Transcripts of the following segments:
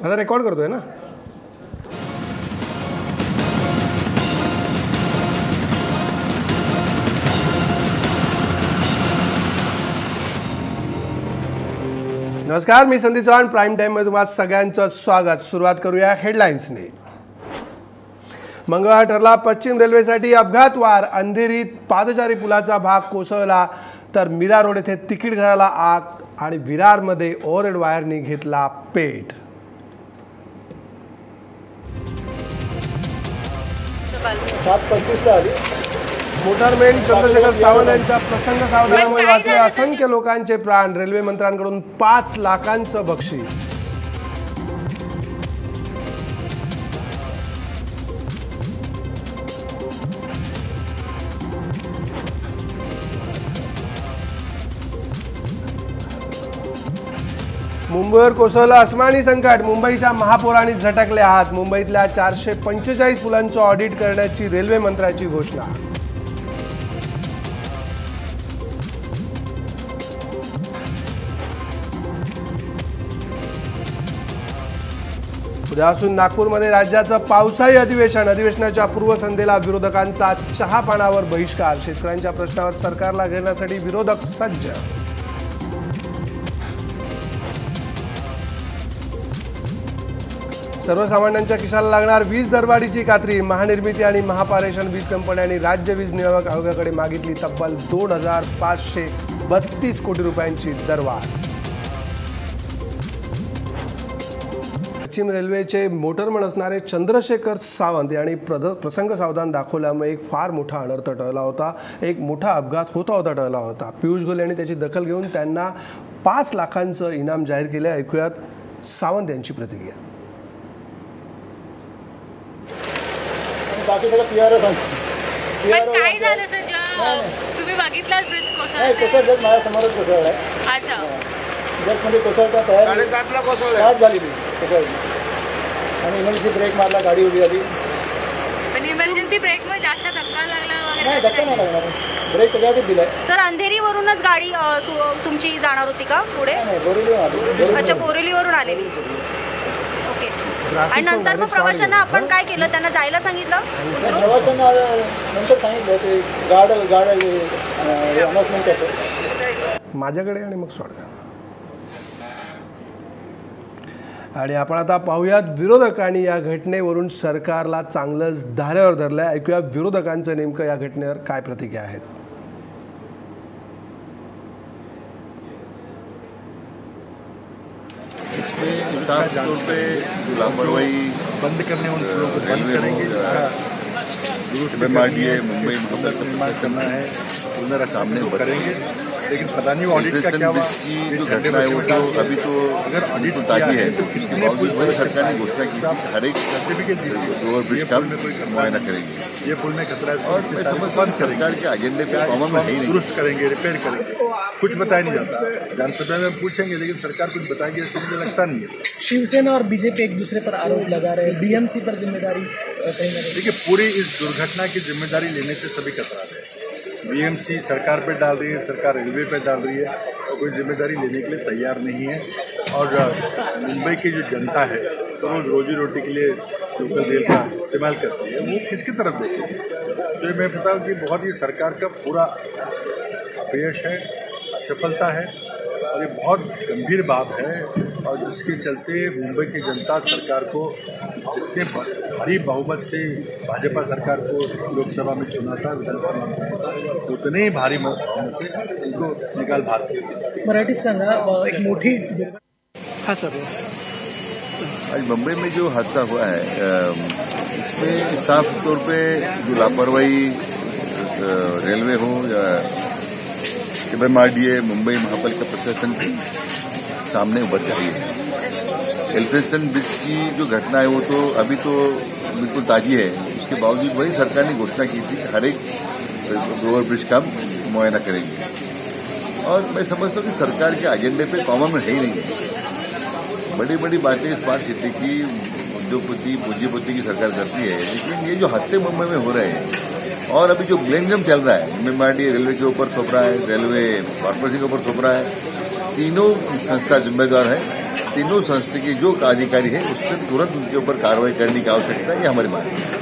आता रेकॉर्ड करतोय ना. नमस्कार, मी संदीप चव्हाण. प्राईम टाईममध्ये तुम्हा सगळ्यांचं स्वागत. सुरुवात करूया हेडलाईन्सने. मंगळवार ठरला पश्चिम रेल्वेसाठी अपघातवार. अंधेरीत पादचारी पुलाचा भाग कोसळला तर मीरा रोड येथे तिकीट घराला आग आणि विरारमध्ये ओव्हरहेड वायरनी घेतला पेट. मोटारमॅन चंद्रशेखर सावंत यांच्या प्रसंग सावधानामुळे वाचले असंख्य लोकांचे प्राण. रेल्वे मंत्र्यांकडून 5 लाखांचं बक्षीस. मुंबईवर कोसळलं अस्मानी संकट. मुंबईच्या महापौरांनी झटकले हात. मुंबईतल्या 445 पुलांचं ऑडिट करण्याची रेल्वे मंत्र्याची घोषणा. उद्यापासून नागपूरमध्ये राज्याचं पावसाळी अधिवेशन. अधिवेशनाच्या पूर्वसंध्येला विरोधकांचा चहापानावर बहिष्कार. शेतकऱ्यांच्या प्रश्नावर सरकारला घेण्यासाठी विरोधक सज्ज. सर्वसामान्यांच्या खिशाला लागणार वीज दरवाढीची खात्री. महानिर्मिती आणि महापारेषण वीज कंपन्यांनी राज्य वीज नियामक आयोगाकडे मागितली तब्बल 2,532 कोटी रुपयांची दरवाढ. पश्चिम रेल्वेचे मोटरमन असणारे चंद्रशेखर सावंत यांनी प्रसंग सावधान दाखवल्यामुळे एक फार मोठा अनर्थ टळला होता. एक मोठा अपघात होता टळला होता. पियुष गोयल यांनी त्याची दखल घेऊन त्यांना 5 लाखांचं इनाम जाहीर केले. ऐकूयात सावंत यांची प्रतिक्रिया. बाकी सगळं पीआर काय झालं सर? तुम्ही बघितलाच ब्रिज कोसळलं माझ्या समोरच कोसळलाय. अच्छा, जस्ट म्हणजे कोसळता तयार स्टार्ट झाली कोसळली आणि इमर्जन्सी ब्रेक मारला, गाडी उभी झाली. पण इमर्जन्सी ब्रेक मध्ये जास्त धक्का लागला वगैरे? नाही, धक्का नाही लागणार. ब्रेक त्याच्यासाठीच दिलाय. सर, अंधेरीवरूनच गाडी तुमची जाणार होती का पुढे? बोरिवलीवरून आली. अच्छा, बोरिवलीवरून आलेली. ओके. आणि नंतर मग प्रवाशांना आपण काय केलं? त्यांना जायला सांगितलं? प्रवाशांना नंतर सांगितलं ते गाड अनाउन्समेंट करतो माझ्याकडे आणि मग सोडा. आणि आपण आता पाहूयात विरोधकांनी या घटनेवरून सरकारला चांगलंच धारेवर धरलंय. ऐकूया विरोधकांचं नेमकं या घटनेवर काय प्रतिक्रिया आहेत. साफ तौर पे लापरवाही बंद करने उन लोगों को बंद करेंगे, जिसका MMRDA मुंबई निर्माण करना है उनका सामने करेंगे. लेकिन पता नहीं ऑडिट का क्या हुआ. की जो घटना है वो तो अभी तो अगर ऑडिट ताजी है. तो इसके बावजूद सरकार ने घोषणा की हर एक सर्टिफिकेट ओवरब्रिज का मुआयना करेंगे. ये पुल में खतरा है और मैं समझता हूँ सरकार के एजेंडे पे कॉमन में नहीं दुरुस्त करेंगे, रिपेयर करेंगे. कुछ बताया नहीं जाता. विधानसभा में पूछेंगे लेकिन सरकार कुछ बताएगी ऐसा मुझे लगता नहीं है. शिवसेना और बीजेपी एक दूसरे पर आरोप लगा रहे हैं. डीएमसी पर जिम्मेदारी कहीं ना कहीं. देखिए, पूरी इस दुर्घटना की जिम्मेदारी लेने से सभी कतरा रहे हैं. बीएमसी सरकार पे डाल रही है, सरकार रेलवे पे डाल रही है और कोई जिम्मेदारी लेने के लिए तैयार नहीं है. और मुंबई की जो जनता है तो रोज रोजी रोटी के लिए लोकल रेल का इस्तेमाल करती है, वो किसकी तरफ देखेगी? तो मैं बताऊँ कि बहुत ही सरकार का पूरा अपयश है, असफलता है और ये बहुत गंभीर बात है. और जिसके चलते मुंबई की जनता सरकार को जितने भारी बहुमत से भाजपा सरकार को लोकसभा में चुना था, विधानसभा में चुना था, उतने ही भारी बहुमत से उनको निकाल भाग किया. मराठीत सांगा. एक मोठी. हाँ सर. आज मुंबई में जो हादसा हुआ है इसमें साफ तौर पे जो लापरवाही रेलवे हो या MMRDA मुंबई महापालिका प्रशासन के सामने उभर रही है. एलिफेंट ब्रिज की जो घटना है वो तो अभी तो बिल्कुल ताजी है. उसके बावजूद वही सरकार ने घोषणा की थी कि हर एक ओवरब्रिज का मुआयना करेंगे. और मैं समझता हूँ कि सरकार के एजेंडे पे कॉमन में है ही नहीं है. बड़ी बड़ी बातें स्मार्ट सिटी की उद्योगपति पूंजीपति की सरकार करती है, लेकिन ये जो हादसे मुंबई में हो रहे हैं और अभी जो ब्लेम गेम चल रहा है, MMRDA रेलवे के ऊपर सौंप रहा है, रेलवे कॉर्पोरेशन के ऊपर सौंप रहा है, तीनों संस्था जिम्मेदार है तीनों संस्था के जो अधिकारी है उस पर तुरंत उनके ऊपर कार्रवाई करने की आवश्यकता है, ये हमारी मांग है।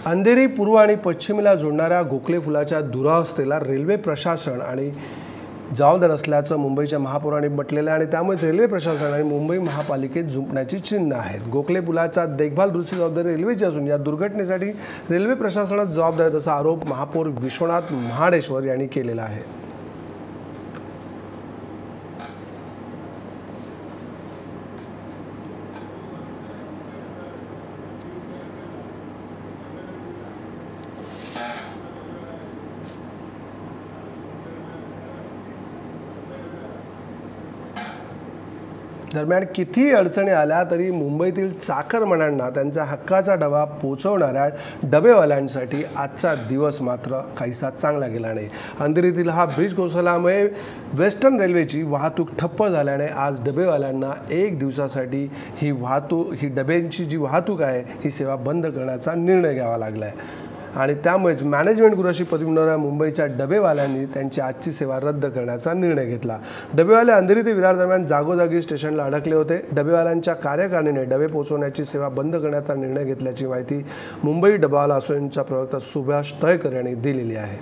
अंधेरी पूर्व आणि पश्चिमेला जोडणाऱ्या गोखले पुलाच्या दुरावस्थेला रेल्वे प्रशासन आणि जबाबदार असल्याचं मुंबईच्या महापौरांनी म्हटलेलं आहे आणि त्यामुळे रेल्वे प्रशासन आणि मुंबई महापालिकेत झुंपण्याची चिन्ह आहेत। गोखले पुलाचा देखभाल दुरुस्ती जबाबदारी रेल्वेची असून या दुर्घटनेसाठी रेल्वे प्रशासनाच जबाबदार आहे असा आरोप महापौर विश्वनाथ महाडेश्वर यांनी केलेला आहे। दरम्यान कितीही अडचणी आल्या तरी मुंबईतील चाकरमान्यांना त्यांचा हक्काचा डबा पोहोचवणाऱ्या डबेवाल्यांसाठी आजचा दिवस मात्र काहीसा चांगला गेला नाही। अंधेरीतील हा ब्रिज कोसळल्यामुळे वेस्टर्न रेल्वेची वाहतूक ठप्प झाल्याने आज डबेवाल्यांना एक दिवसासाठी ही डब्यांची जी वाहतूक आहे ही सेवा बंद करण्याचा निर्णय घ्यावा लागला आहे आणि त्यामुळेच मॅनेजमेंट गुरुशी प्रतिबिंबणाऱ्या मुंबईच्या डबेवाल्यांनी त्यांची आजची सेवा रद्द करण्याचा निर्णय घेतला। डबेवाले अंधेरी ते विरार दरम्यान जागोजागी स्टेशनला अडकले होते। डबेवाल्यांच्या कार्यकारिणीने डबे पोहोचवण्याची सेवा बंद करण्याचा निर्णय घेतल्याची माहिती मुंबई डबेवाला असोसिएशनचा प्रवक्ता सुभाष तळेकर यांनी दिलेली आहे।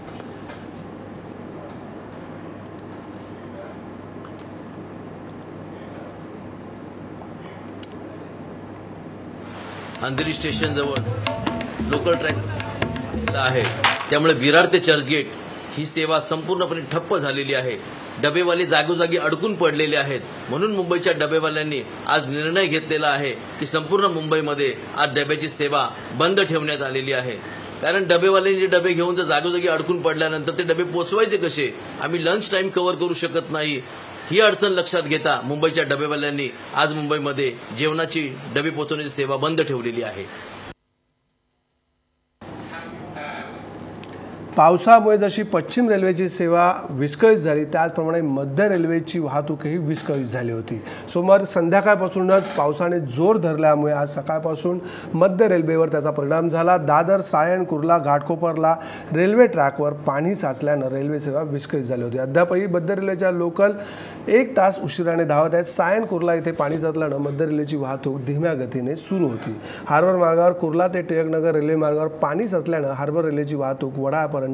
अंधेरी स्टेशन जवळ लोकल ट्रॅक आहे, त्यामुळे विरार ते चर्चगेट ही सेवा संपूर्णपणे ठप्प झालेली आहे। डबेवाले जागोजागी अडकून पडलेले आहेत, म्हणून मुंबईच्या डबेवाल्यांनी आज निर्णय घेतलेला आहे की संपूर्ण मुंबईमध्ये आज डब्याची सेवा बंद ठेवण्यात आलेली आहे। कारण डबेवाल्यांनी जे डबे घेऊन जर जागोजागी अडकून पडल्यानंतर ते डबे पोचवायचे कसे, आम्ही लंच टाइम कव्हर करू शकत नाही, ही अडचण लक्षात घेता मुंबईच्या डबेवाल्यांनी आज मुंबईमध्ये जेवणाची डबे पोचवण्याची सेवा बंद ठेवलेली आहे। पावसामुळे जशी पश्चिम रेल्वेची सेवा विस्कळीत झाली त्याचप्रमाणे मध्य रेल्वेची वाहतूकही विस्कळीत झाली होती। सोमवार संध्याकाळपासूनच पावसाने जोर धरल्यामुळे आज सकाळपासून मध्य रेल्वेवर त्याचा परिणाम झाला। दादर, सायन, कुर्ला, घाटकोपरला रेल्वे ट्रॅकवर पाणी साचल्यानं रेल्वे सेवा विस्कळीत झाली होती। अद्यापही मध्य रेल्वेच्या लोकल 1 तास उशिराने धावत आहेत। सायन, कुर्ला इथे पाणी साचल्यानं मध्य रेल्वेची वाहतूक धीम्या गतीने सुरू होती। हार्बर मार्गावर कुर्ला ते टिळकनगर रेल्वे मार्गावर पाणी साचल्यानं हार्बर रेल्वेची वाहतूक वडाळ्यापर्यंत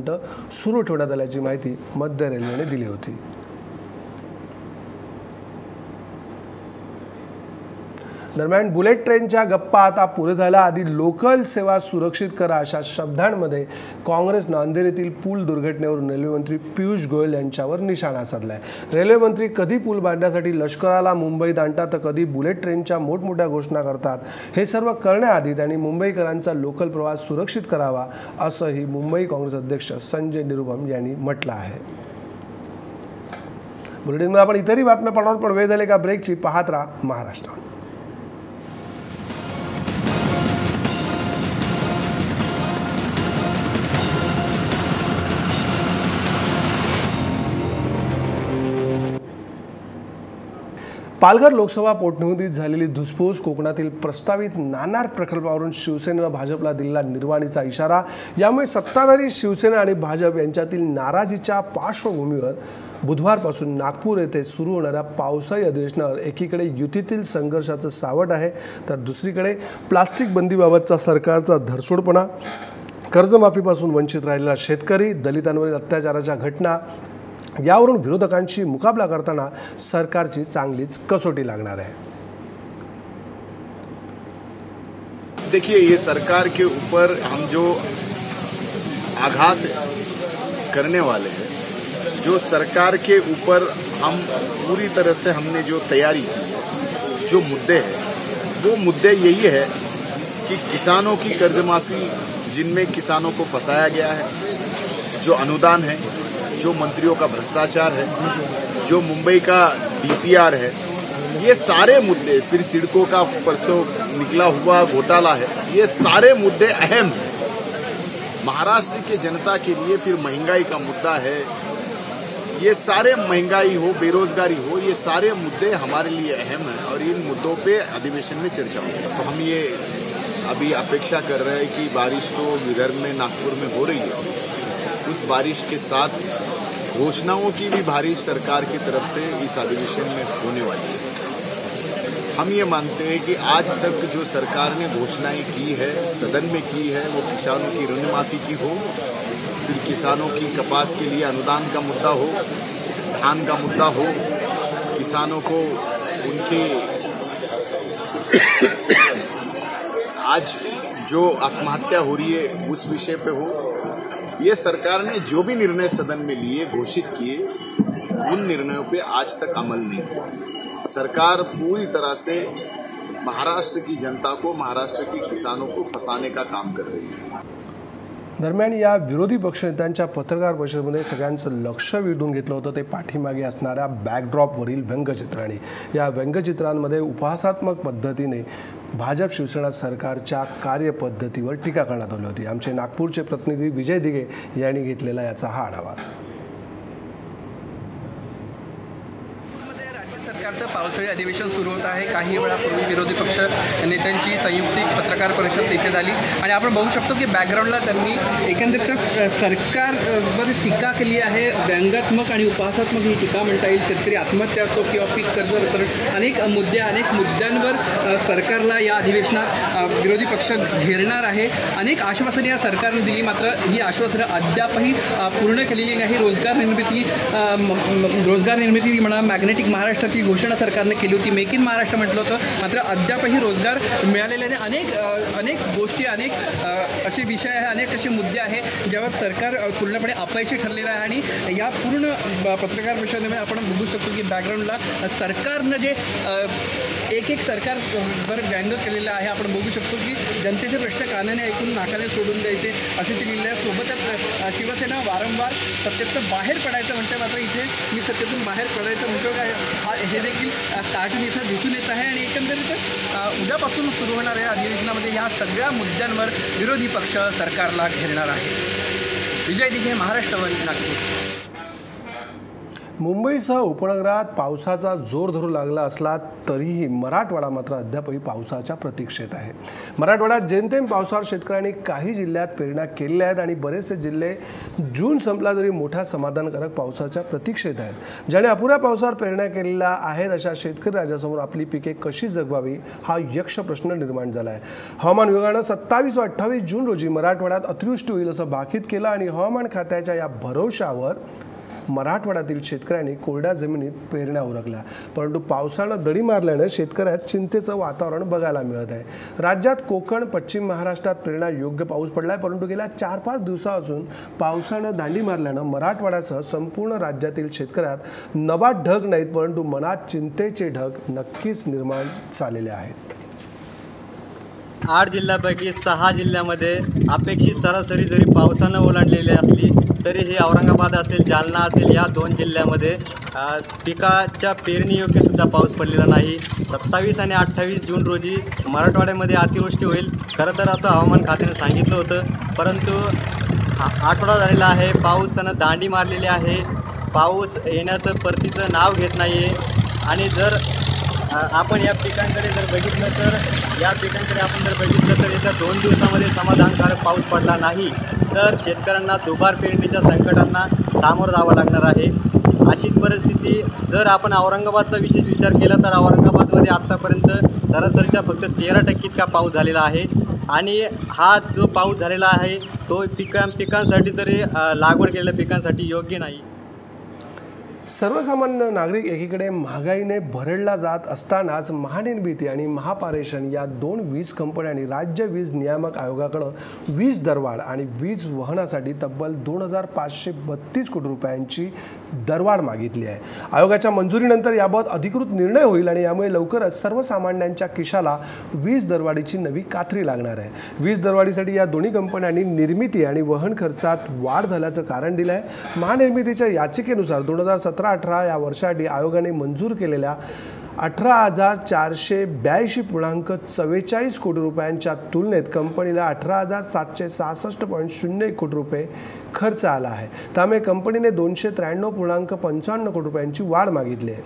सुरू ठेवण्यात आल्याची माहिती मध्य रेल्वेने दिली होती। दरम्यान बुलेट ट्रेनच्या गप्पा आता पुरे झाल्या। आधी लोकल सेवा सुरक्षित करा अशा शब्दांमध्ये काँग्रेसनं अंधेरीतील पूल दुर्घटनेवरून रेल्वेमंत्री पियुष गोयल यांच्यावर निशाणा साधलाय। रेल्वेमंत्री कधी पूल बांधण्यासाठी लष्कराला मुंबईत आणतात तर कधी बुलेट ट्रेनच्या मोठमोठ्या घोषणा करतात। हे सर्व करण्याआधी त्यांनी मुंबईकरांचा लोकल प्रवास सुरक्षित करावा असंही मुंबई काँग्रेस अध्यक्ष संजय निरुपम यांनी म्हटलं आहे। बुलेटिनमध्ये आपण इतरही बातम्या पाहणार पण वेळ झाले का ब्रेकची। पाहत राहा महाराष्ट्र। पालघर लोकसभा पोटनिवडणुकीत झालेली धुसफूस, कोकणातील प्रस्तावित नाणार प्रकल्पावरून शिवसेनेनं भाजपला दिलेला निर्वाणीचा इशारा, यामुळे सत्ताधारी शिवसेना आणि भाजप यांच्यातील नाराजीच्या पार्श्वभूमीवर बुधवारपासून नागपूर येथे सुरू होणाऱ्या पावसाळी अधिवेशनावर एकीकडे युतीतील संघर्षाचं सावट आहे तर दुसरीकडे प्लास्टिक बंदीबाबतचा सरकारचा धरसोडपणा, कर्जमाफीपासून वंचित राहिलेला शेतकरी, दलितांवरील अत्याचाराच्या घटना यावरून विरोधकांशी मुकाबला करताना सरकारची चांगलीच कसोटी लागणार है। देखिए, ये सरकार के ऊपर हम जो आघात करने वाले हैं, जो सरकार के ऊपर हम पूरी तरह से हमने जो तैयारी, जो मुद्दे हैं वो मुद्दे यही है कि किसानों की कर्जमाफी, जिनमें किसानों को फंसाया गया है, जो अनुदान है, जो मंत्रियों का भ्रष्टाचार है, जो मुंबई का डीपीआर है, ये सारे मुद्दे, फिर सिडको का परसों निकला हुआ घोटाला है, ये सारे मुद्दे अहम हैं महाराष्ट्र के जनता के लिए। फिर महंगाई का मुद्दा है, ये सारे महंगाई हो, बेरोजगारी हो, ये सारे मुद्दे हमारे लिए अहम हैं और इन मुद्दों पे अधिवेशन में चर्चा होगी। तो हम ये अभी अपेक्षा कर रहे हैं कि बारिश तो विदर्भ में, नागपुर में हो रही है, उस बारिश के साथ घोषणाओं की भी बारिश सरकार की तरफ से इस अधिवेशन में होने वाली है। हम ये मानते हैं कि आज तक जो सरकार ने घोषणाएं की है, सदन में की है, वो किसानों की ऋण माफी की हो, फिर किसानों की कपास के लिए अनुदान का मुद्दा हो, धान का मुद्दा हो, किसानों को उनके आज जो आत्महत्या हो रही है उस विषय पे हो, ये सरकार ने जो भी निर्णय सदन में लिए, घोषित किए, उन निर्णयों पे आज तक अमल नहीं हुआ। सरकार पूरी तरह से महाराष्ट्र की जनता को, महाराष्ट्र के किसानों को फंसाने का काम कर रही है। दरम्यान या विरोधी पक्षनेत्यांच्या पत्रकार परिषदेमध्ये सगळ्यांचं लक्ष वेधून घेतलं होतं ते पाठीमागे असणाऱ्या बॅकड्रॉपवरील व्यंगचित्रांनी। या व्यंगचित्रांमध्ये उपहासात्मक पद्धतीने भाजप शिवसेना सरकारच्या कार्यपद्धतीवर टीका करण्यात आली होती। आमचे नागपूरचे प्रतिनिधी विजय दिघे यांनी घेतलेला याचा हा आढावा। सरकारचं पावसाळी अधिवेशन सुरू होत आहे। काही वेळापूर्वी विरोधी पक्ष नेत्यांची संयुक्तिक पत्रकार परिषद इथे झाली आणि आपण बघू शकतो की बॅकग्राऊंडला त्यांनी एकंदरीतच सरकारवर टीका केली आहे। व्यंगात्मक आणि उपहासात्मक ही टीका म्हणता येईल। शेतकरी आत्महत्या असो किंवा पीक कर्ज वितरण, अनेक मुद्द्यांवर सरकारला या अधिवेशनात विरोधी पक्ष घेरणार आहे। अनेक आश्वासने या सरकारने दिली, मात्र ही आश्वासनं अद्यापही पूर्ण केलेली नाही। रोजगार निर्मिती म्हणा, मॅग्नेटिक महाराष्ट्राची घोषणा सरकारने केली होती, मेक इन महाराष्ट्र म्हटलं होतं, मात्र अद्यापही रोजगार मिळालेले नाही। अनेक गोष्टी, अनेक असे विषय आहे, अनेक असे मुद्दे आहे ज्यावर सरकार पूर्णपणे अपयशी ठरलेलं आहे। आणि या पूर्ण पत्रकार परिषदेमध्ये आपण बघू शकतो की बॅकग्राऊंडला सरकारनं जे एक सरकारवर व्यंग केलेलं आहे। आपण बघू शकतो की जनतेचे प्रश्न कानाने ऐकून नाकाने सोडून द्यायचे असे ते लिहिलेले आहे। सोबतच शिवसेना वारंवार सत्तेतून बाहेर पडायचं म्हणते, मात्र इथे मी सत्तेतून बाहेर पडायचं म्हणतो काय हे देखील कार्टून इथं दिसून येत आहे। आणि एकंदरीत उद्यापासून सुरू होणाऱ्या अधिवेशनामध्ये या सगळ्या मुद्द्यांवर विरोधी पक्ष सरकारला घेरणार आहे। विजय दिघे, महाराष्ट्र वन, नागपूर। मुंबईसह उपनगरात पावसाचा जोर धरू लागला असला तरीही मराठवाडा मात्र अद्यापही पावसाच्या प्रतीक्षेत आहे। मराठवाड्यात जेमतेम पावसावर शेतकऱ्यांनी काही जिल्ह्यात पेरण्या केल्या आहेत आणि बरेचसे जिल्हे जून संपला तरी मोठ्या समाधानकारक पावसाच्या प्रतीक्षेत आहेत। ज्याने अपुऱ्या पावसावर पेरण्या केलेल्या आहेत अशा शेतकरी राजासमोर आपली पिके कशी जगवावी हा यक्ष प्रश्न निर्माण झाला आहे। हवामान विभागानं 27 व 28 जून रोजी मराठवाड्यात अतिवृष्टी होईल असं भाकीत केलं आणि हवामान खात्याच्या या भरवशावर मराठवाड्यातील शेतकऱ्यांनी कोरड्या जमिनीत पेरण्या उरकल्या, परंतु पावसानं दडी मारल्याने शेतकऱ्यात चिंतेचं वातावरण बघायला मिळत आहे। राज्यात कोकण, पश्चिम महाराष्ट्रात पेरण्या योग्य पाऊस पडलाय, परंतु गेल्या 4-5 दिवसापासून पावसानं दांडी मारल्यानं मराठवाड्यासह संपूर्ण राज्यातील शेतकऱ्यात नबात ढग नाहीत, परंतु मनात चिंतेचे ढग नक्कीच निर्माण झालेले आहेत। 8 जिल्ह्यापैकी 6 जिल्ह्यामध्ये अपेक्षित सरासरी जरी पावसानं ओलांडलेली असली तरीही औरंगाबाद असेल, जालना असेल, या 2 जिल्ह्यामध्ये पिकाच्या पेरणीयोग्य सुद्धा पाऊस पडलेला नाही। 27 आणि 28 जून रोजी मराठवाड्यामध्ये अतिवृष्टी होईल खरं तर असं हवामान खात्याने सांगितलं होतं, परंतु आठवडा झालेला आहे, पावसानं दांडी मारलेली आहे, पाऊस येण्याचं परतीचं नाव घेत नाही आहे। आणि जर आपण या पिकांकडे जर बघितलं तर येत्या 2 दिवसामध्ये समाधानकारक पाऊस पडला नाही तर शेतकऱ्यांना दुबार पेरणीच्या संकटांना सामोरं जावं लागणार आहे। अशीच परिस्थिती जर आपण औरंगाबादचा विशेष विचार केला तर औरंगाबादमध्ये आत्तापर्यंत सरासरीचा फक्त 13% इतका पाऊस झालेला आहे आणि हा जो पाऊस झालेला आहे तो पिकांसाठी तरी लागवड केलेल्या पिकांसाठी योग्य नाही। सर्वसामान्य नागरिक एकीकडे महागाईने भरडला जात असतानाच महानिर्मिती आणि महापारेषण या 2 वीज कंपन्यांनी राज्य वीज नियामक आयोगाकडे वीज दरवाढ आणि वीज वहनासाठी तब्बल 2532 कोटी रुपयांची दरवाढ मागितली आहे। आयोगाच्या मंजुरीनंतर याबाबत अधिकृत निर्णय होईल आणि यामुळे लवकरच सर्वसामान्यांच्या खिशाला वीज दरवाढीची नवी कात्री लागणार आहे। वीज दरवाढीसाठी या दोन्ही कंपन्यांनी निर्मिती आणि वहन खर्चात वाढ झाल्याचं कारण दिलं आहे। महानिर्मितीच्या याचिकेनुसार 2017-18 या वर्षासाठी आयोगाने मंजूर केलेल्या 18,482.44 कोटी रुपयांच्या तुलनेत कंपनीला 18,766.01 कोटी रुपये खर्च आला आहे। त्यामुळे कंपनीने 293.55 कोटी रुपयांची वाढ मागितली आहे।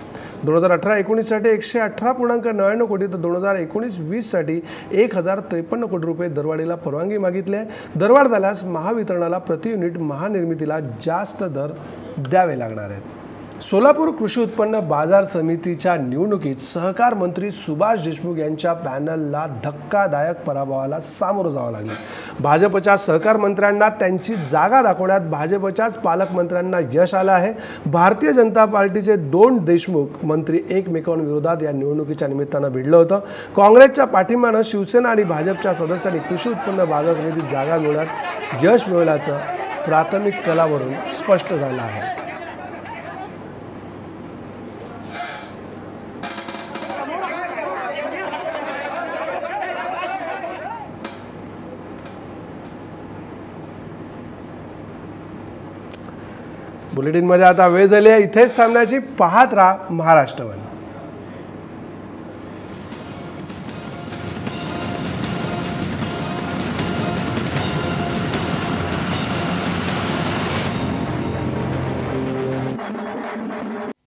2018-19 साठी 118.99 कोटी तर 2019-20 साठी 1053 कोटी रुपये दरवाढीला परवानगी मागितली आहे। दरवाढ झाल्यास महावितरणाला प्रति युनिट महानिर्मितीला जास्त दर द्यावे लागणार आहेत। सोलापूर कृषी उत्पन्न बाजार समितीच्या निवडणुकीत सहकार मंत्री सुभाष देशमुख यांच्या पॅनलला धक्कादायक पराभवाला सामोरं जावं लागलं। भाजपच्या सहकार मंत्र्यांना त्यांची जागा दाखवण्यात भाजपच्याच पालकमंत्र्यांना यश आलं आहे। भारतीय जनता पार्टीचे 2 देशमुख मंत्री एकमेकांविरोधात या निवडणुकीच्या निमित्तानं भिडलं होतं। काँग्रेसच्या पाठिंब्यानं शिवसेना आणि भाजपच्या सदस्यांनी कृषी उत्पन्न बाजार समितीत जागा मिळवण्यात यश मिळवल्याचं प्राथमिक कलावरून स्पष्ट झालं आहे। बुलेटिनमध्ये आता वेळ झाली आहे, इथेच थांबण्याची। पाहत राहा महाराष्ट्र वन।